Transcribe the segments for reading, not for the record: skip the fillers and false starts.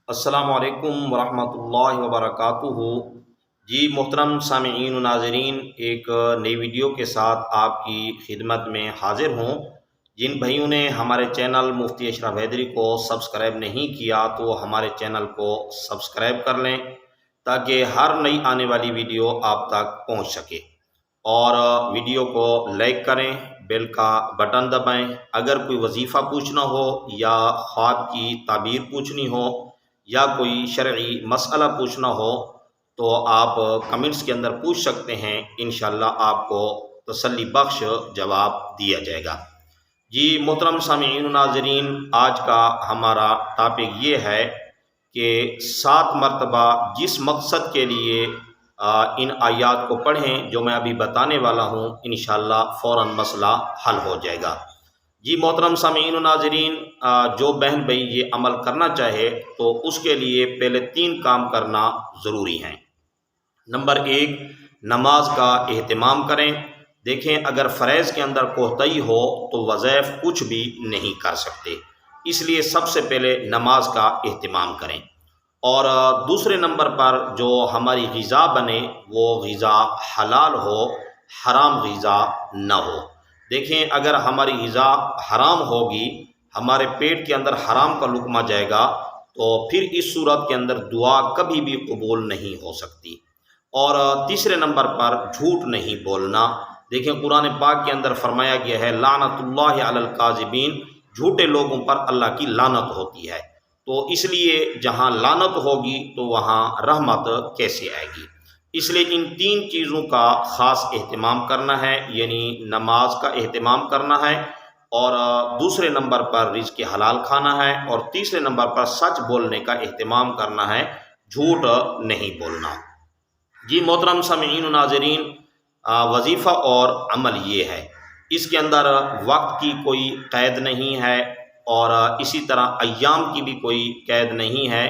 السلام علیکم ورحمۃ اللہ وبرکاتہ۔ جی محترم سامعین و ناظرین، ایک نئی ویڈیو کے ساتھ آپ کی خدمت میں حاضر ہوں۔ جن بھائیوں نے ہمارے چینل مفتی اشرف حیدری کو سبسکرائب نہیں کیا تو ہمارے چینل کو سبسکرائب کر لیں تاکہ ہر نئی آنے والی ویڈیو آپ تک پہنچ سکے، اور ویڈیو کو لائک کریں، بیل کا بٹن دبائیں۔ اگر کوئی وظیفہ پوچھنا ہو یا خواب کی تعبیر پوچھنی ہو یا کوئی شرعی مسئلہ پوچھنا ہو تو آپ کمنٹس کے اندر پوچھ سکتے ہیں، انشاءاللہ آپ کو تسلی بخش جواب دیا جائے گا۔ جی محترم سامعین و ناظرین، آج کا ہمارا ٹاپک یہ ہے کہ 7 مرتبہ جس مقصد کے لیے ان آیات کو پڑھیں جو میں ابھی بتانے والا ہوں، انشاءاللہ فوراً مسئلہ حل ہو جائے گا۔ جی محترم سامعین و ناظرین، جو بہن بھائی یہ عمل کرنا چاہے تو اس کے لیے پہلے 3 کام کرنا ضروری ہیں۔ نمبر 1، نماز کا اہتمام کریں۔ دیکھیں، اگر فرائض کے اندر کوتاہی ہو تو وظائف کچھ بھی نہیں کر سکتے، اس لیے سب سے پہلے نماز کا اہتمام کریں۔ اور دوسرے نمبر پر جو ہماری غذا بنے وہ غذا حلال ہو، حرام غذا نہ ہو۔ دیکھیں، اگر ہماری غذا حرام ہوگی، ہمارے پیٹ کے اندر حرام کا لقمہ جائے گا تو پھر اس صورت کے اندر دعا کبھی بھی قبول نہیں ہو سکتی۔ اور تیسرے نمبر پر جھوٹ نہیں بولنا۔ دیکھیں، قرآن پاک کے اندر فرمایا گیا ہے لعنت اللہ علی الکاذبین، جھوٹے لوگوں پر اللہ کی لعنت ہوتی ہے۔ تو اس لیے جہاں لعنت ہوگی تو وہاں رحمت کیسے آئے گی؟ اس لیے ان 3 چیزوں کا خاص اہتمام کرنا ہے، یعنی نماز کا اہتمام کرنا ہے، اور دوسرے نمبر پر رزق حلال کھانا ہے، اور تیسرے نمبر پر سچ بولنے کا اہتمام کرنا ہے، جھوٹ نہیں بولنا۔ جی محترم سامعین و ناظرین، وظیفہ اور عمل یہ ہے، اس کے اندر وقت کی کوئی قید نہیں ہے، اور اسی طرح ایام کی بھی کوئی قید نہیں ہے۔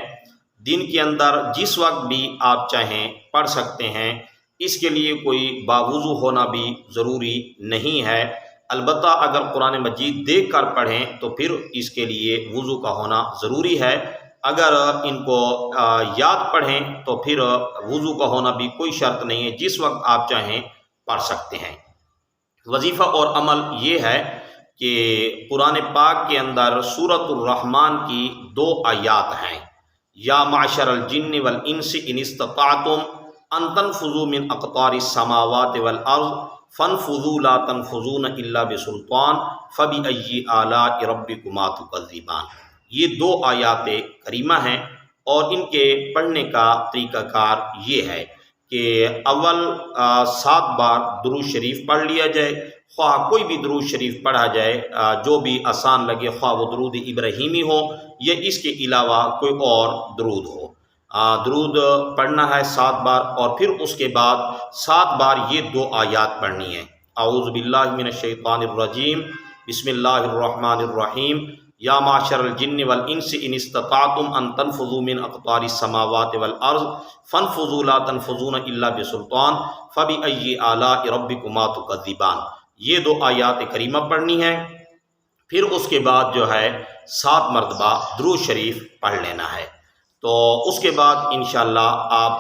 دن کے اندر جس وقت بھی آپ چاہیں پڑھ سکتے ہیں، اس کے لیے کوئی باوضو ہونا بھی ضروری نہیں ہے۔ البتہ اگر قرآن مجید دیکھ کر پڑھیں تو پھر اس کے لیے وضو کا ہونا ضروری ہے۔ اگر ان کو یاد پڑھیں تو پھر وضو کا ہونا بھی کوئی شرط نہیں ہے، جس وقت آپ چاہیں پڑھ سکتے ہیں۔ وظیفہ اور عمل یہ ہے کہ قرآن پاک کے اندر سورۃ الرحمن کی 2 آیات ہیں، یا معشر الجن والانس ان استطعتم ان تنفذوا من اقطار السماوات والارض فانفذوا لا تنفذون الا بسلطان فبأي آلاء ربكما تكذبان۔ یہ 2 آیات کریمہ ہیں، اور ان کے پڑھنے کا طریقہ کار یہ ہے کہ اول 7 بار درود شریف پڑھ لیا جائے، خواہ کوئی بھی درود شریف پڑھا جائے جو بھی آسان لگے، خواہ وہ درود ابراہیمی ہو یا اس کے علاوہ کوئی اور درود ہو۔ درود پڑھنا ہے 7 بار، اور پھر اس کے بعد 7 بار یہ 2 آیات پڑھنی ہے، اعوذ باللہ من الشیطان الرجیم، بسم اللہ الرحمن الرحیم، یا معشر الجن والانس ان استطعتم ان تنفذوا من اقطار السماوات والارض فانفذوا لا تنفذون الا بسلطان فبأي آلاء ربكما تكذبان۔ یہ 2 آیات کریمہ پڑھنی ہے، پھر اس کے بعد جو ہے 7 مرتبہ درود شریف پڑھ لینا ہے۔ تو اس کے بعد انشاءاللہ آپ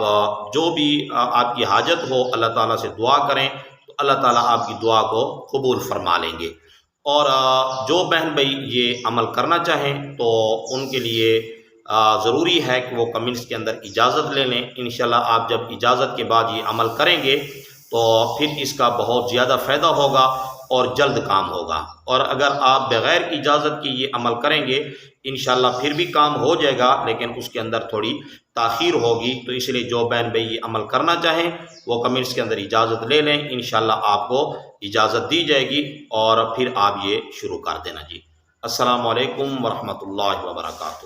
جو بھی آپ کی حاجت ہو اللہ تعالیٰ سے دعا کریں تو اللہ تعالیٰ آپ کی دعا کو قبول فرما لیں گے۔ اور جو بہن بھائی یہ عمل کرنا چاہیں تو ان کے لیے ضروری ہے کہ وہ کمنٹس کے اندر اجازت لے لیں۔ انشاءاللہ آپ جب اجازت کے بعد یہ عمل کریں گے تو پھر اس کا بہت زیادہ فائدہ ہوگا اور جلد کام ہوگا، اور اگر آپ بغیر اجازت کی یہ عمل کریں گے انشاءاللہ پھر بھی کام ہو جائے گا لیکن اس کے اندر تھوڑی تاخیر ہوگی۔ تو اس لیے جو بہن بھائی یہ عمل کرنا چاہیں وہ کمنٹس کے اندر اجازت لے لیں، انشاءاللہ آپ کو اجازت دی جائے گی اور پھر آپ یہ شروع کر دینا۔ جی السلام علیکم ورحمۃ اللہ وبرکاتہ۔